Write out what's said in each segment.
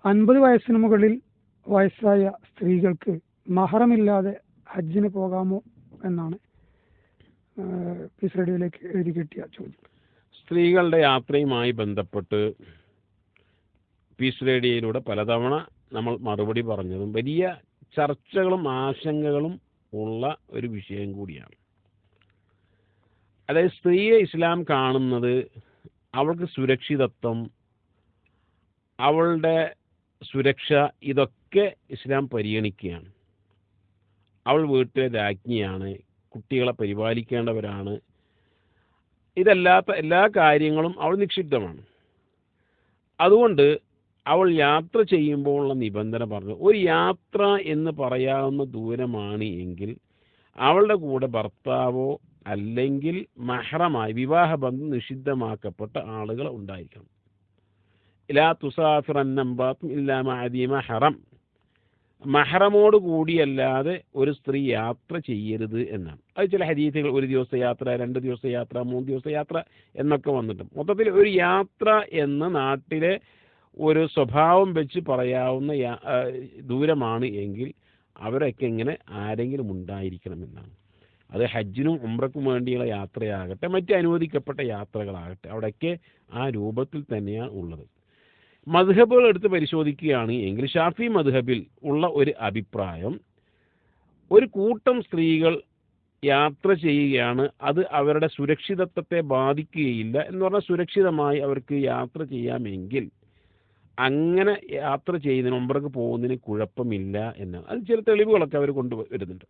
50 വയസ്സിന് മുകളിൽ വയസ്സായ സ്ത്രീകൾക്ക് മഹറമില്ലാതെ ഹജ്ജിന് പോകാമോ എന്നാണ് പീസ് റേഡിയോയിലേക്ക് എഴുതി കിട്ടിയ ചോദ്യം. സ്ത്രീകളുടെ യാത്രയുമായി ബന്ധപ്പെട്ട് പീസ് റേഡിയോയിലൂടെ പലതവണ നമ്മൾ മറുപടി പറഞ്ഞതും വലിയ ചർച്ചകളും ആശങ്കകളും ഉള്ള ഒരു വിഷയം കൂടിയാണ്. അതായത് സ്ത്രീയെ ഇസ്ലാം കാണുന്നത് അവൾക്ക് സുരക്ഷിതത്വം, അവളുടെ സുരക്ഷ, ഇതൊക്കെ ഇസ്ലാം പരിഗണിക്കുകയാണ്. അവൾ വീട്ടിലെ രാജ്ഞിയാണ്, കുട്ടികളെ പരിപാലിക്കേണ്ടവരാണ്. ഇതല്ലാത്ത എല്ലാ കാര്യങ്ങളും അവൾ നിക്ഷിപ്തമാണ്. അതുകൊണ്ട് അവൾ യാത്ര ചെയ്യുമ്പോഴുള്ള നിബന്ധന പറഞ്ഞു, ഒരു യാത്ര എന്ന് പറയാവുന്ന ദൂരമാണ് എങ്കിൽ അവളുടെ കൂടെ ഭർത്താവോ അല്ലെങ്കിൽ മഹ്റമായി വിവാഹബന്ധം നിഷിദ്ധമാക്കപ്പെട്ട ആളുകൾ ഉണ്ടായിരിക്കണം. ലാ തുസാഫിറന്നംബാത്തും ഇല്ലാ മഅദി മഹറം, മഹറമോട് കൂടിയല്ലാതെ ഒരു സ്ത്രീ യാത്ര ചെയ്യരുത് എന്നാണ്. അത് ചില ഹദീസുകൾ 1 ദിവസത്തെ യാത്ര, 2 ദിവസത്തെ യാത്ര, 3 ദിവസത്തെ യാത്ര എന്നൊക്കെ വന്നിട്ട് മൊത്തത്തിൽ ഒരു യാത്ര എന്ന നാട്ടിലെ ഒരു സ്വഭാവം വെച്ച് പറയാവുന്ന ദൂരമാണ് എങ്കിൽ അവരൊക്കെ ഇങ്ങനെ ആരെങ്കിലും ഉണ്ടായിരിക്കണമെന്നാണ്. അത് ഹജ്ജിനും ഉംറയ്ക്കും വേണ്ടിയുള്ള യാത്രയാകട്ടെ, മറ്റ് അനുവദിക്കപ്പെട്ട യാത്രകളാകട്ടെ, അവിടെയൊക്കെ ആ രൂപത്തിൽ തന്നെയാണ് ഉള്ളത്. മദ്ഹബുകൾ എടുത്ത് പരിശോധിക്കുകയാണ് എങ്കിൽ ഷാഫി മദ്ഹബിൽ ഉള്ള ഒരു അഭിപ്രായം, ഒരു കൂട്ടം സ്ത്രീകൾ യാത്ര ചെയ്യുകയാണ്, അത് അവരുടെ സുരക്ഷിതത്വത്തെ ബാധിക്കുകയില്ല എന്ന് പറഞ്ഞാൽ സുരക്ഷിതമായി അവർക്ക് യാത്ര ചെയ്യാമെങ്കിൽ അങ്ങനെ യാത്ര ചെയ്യുന്നതിന് ഉംറയ്ക്ക് പോകുന്നതിന് കുഴപ്പമില്ല എന്നാണ്. അത് ചില തെളിവുകളൊക്കെ അവർ കൊണ്ടുവരുന്നുണ്ട്.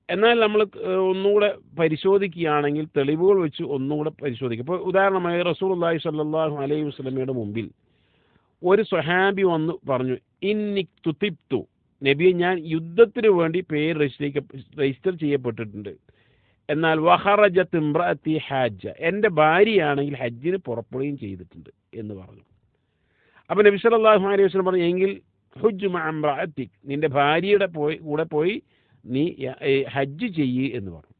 എന്നാൽ നമ്മൾ ഒന്നുകൂടെ പരിശോധിക്കുകയാണെങ്കിൽ തെളിവുകൾ വെച്ച് ഒന്നുകൂടെ പരിശോധിക്കും. ഇപ്പോൾ ഉദാഹരണമായി റസൂലുള്ളാഹി സ്വല്ലല്ലാഹു അലൈഹി വസല്ലമയുടെ മുമ്പിൽ ഒരു സ്വഹാബി വന്ന് പറഞ്ഞു, ഇന്നി തുതിബ്തു, നബിയെ ഞാൻ യുദ്ധത്തിന് വേണ്ടി പേര് രജിസ്റ്റർ ചെയ്യപ്പെട്ടിട്ടുണ്ട്, എന്നാൽ വഖറജത്ത് ഇംറഅത്തി ഹാജ, എൻ്റെ ഭാര്യയാണെങ്കിൽ ഹജ്ജിന് പുറപ്പെടുകയും ചെയ്തിട്ടുണ്ട് എന്ന് പറഞ്ഞു. അപ്പോൾ നബി സല്ലല്ലാഹു അലൈഹി വസല്ലം പറഞ്ഞു, എങ്കിൽ ഹുജ്ജ് മഅ ഇംറഅത്തിക്, നിൻ്റെ ഭാര്യയുടെ കൂടെ പോയി നീ ഹജ്ജ് ചെയ്യ് എന്ന് പറഞ്ഞു.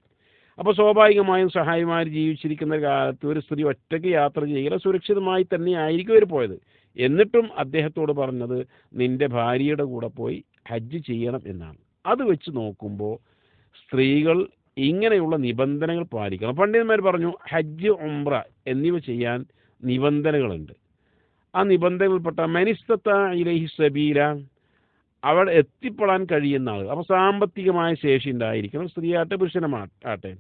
അപ്പോൾ സ്വാഭാവികമായും സഹായിമാർ ജീവിച്ചിരിക്കുന്ന കാലത്ത് ഒരു സ്ത്രീ ഒറ്റയ്ക്ക് യാത്ര ചെയ്യുക സുരക്ഷിതമായി തന്നെ ആയിരിക്കും അവർ പോയത്. എന്നിട്ടും അദ്ദേഹത്തോട് പറഞ്ഞത് നിൻ്റെ ഭാര്യയുടെ കൂടെ പോയി ഹജ്ജ് ചെയ്യണം എന്നാണ്. അത് വെച്ച് നോക്കുമ്പോൾ സ്ത്രീകൾ ഇങ്ങനെയുള്ള നിബന്ധനകൾ പാലിക്കണം. പണ്ഡിതന്മാർ പറഞ്ഞു ഹജ്ജ് ഉംറ എന്നിവ ചെയ്യാൻ നിബന്ധനകളുണ്ട്. ആ നിബന്ധനകൾപ്പെട്ട മനിസ്തത ഇലൈഹി സബീല, അവിടെ എത്തിപ്പെടാൻ കഴിയുന്ന ആൾ. അപ്പോൾ സാമ്പത്തികമായ ശേഷി ഉണ്ടായിരിക്കണം, സ്ത്രീയാട്ടെ പുരുഷനാട്ടെ.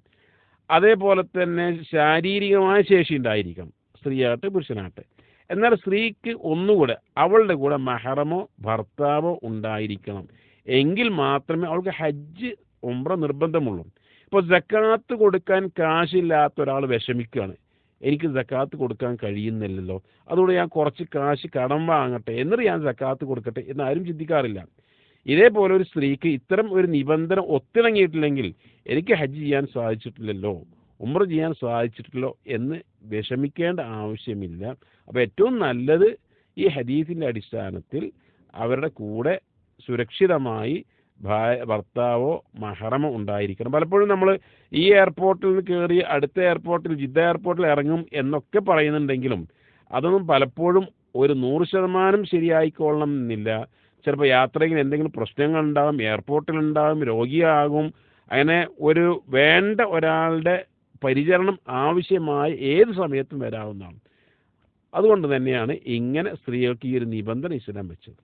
അതേപോലെ തന്നെ ശാരീരികമായ ശേഷി ഉണ്ടായിരിക്കണം, സ്ത്രീയാട്ടെ പുരുഷനാട്ടെ. എന്നാൽ സ്ത്രീക്ക് ഒന്നുകൂടെ അവളുടെ കൂടെ മഹറമോ ഭർത്താവോ ഉണ്ടായിരിക്കണം. എങ്കിൽ മാത്രമേ അവൾക്ക് ഹജ്ജ് ഉംറ നിർബന്ധമുള്ളൂ. ഇപ്പോൾ സക്കാത്ത് കൊടുക്കാൻ കാശില്ലാത്ത ഒരാൾ വിഷമിക്കുകയാണ്, എനിക്ക് സക്കാത്ത് കൊടുക്കാൻ കഴിയുന്നില്ലല്ലോ, അതുകൊണ്ട് ഞാൻ കുറച്ച് കാശ് കടം വാങ്ങട്ടെ എന്നിട്ട് ഞാൻ സക്കാത്ത് കൊടുക്കട്ടെ എന്നാരും ചിന്തിക്കാറില്ല. ഇതേപോലെ ഒരു സ്ത്രീക്ക് ഇത്തരം ഒരു നിബന്ധന ഒത്തിണങ്ങിയിട്ടില്ലെങ്കിൽ എനിക്ക് ഹജ്ജ് ചെയ്യാൻ സാധിച്ചിട്ടില്ലല്ലോ, ഉംറ ചെയ്യാൻ സാധിച്ചിട്ടില്ലോ എന്ന് വിഷമിക്കേണ്ട ആവശ്യമില്ല. അപ്പോൾ ഏറ്റവും നല്ലത് ഈ ഹദീസിൻ്റെ അടിസ്ഥാനത്തിൽ അവരുടെ കൂടെ സുരക്ഷിതമായി ഭർത്താവോ മഹറമോ ഉണ്ടായിരിക്കണം. പലപ്പോഴും നമ്മൾ ഈ എയർപോർട്ടിൽ നിന്ന് കയറി അടുത്ത എയർപോർട്ടിൽ ജിദ്ദ എയർപോർട്ടിൽ ഇറങ്ങും എന്നൊക്കെ പറയുന്നുണ്ടെങ്കിലും അതൊന്നും പലപ്പോഴും ഒരു 100% ശരിയായിക്കൊള്ളണം എന്നില്ല. ചിലപ്പോൾ യാത്രയിൽ എന്തെങ്കിലും പ്രശ്നങ്ങളുണ്ടാകും, എയർപോർട്ടിലുണ്ടാകും, രോഗിയാകും. അങ്ങനെ ഒരു വേണ്ട ഒരാളുടെ പരിചരണം ആവശ്യമായ ഏത് സമയത്തും വരാവുന്നതാണ്. അതുകൊണ്ട് തന്നെയാണ് ഇങ്ങനെ സ്ത്രീകൾക്ക് ഈ ഒരു നിബന്ധന ഇസ്ലാം വെച്ചത്.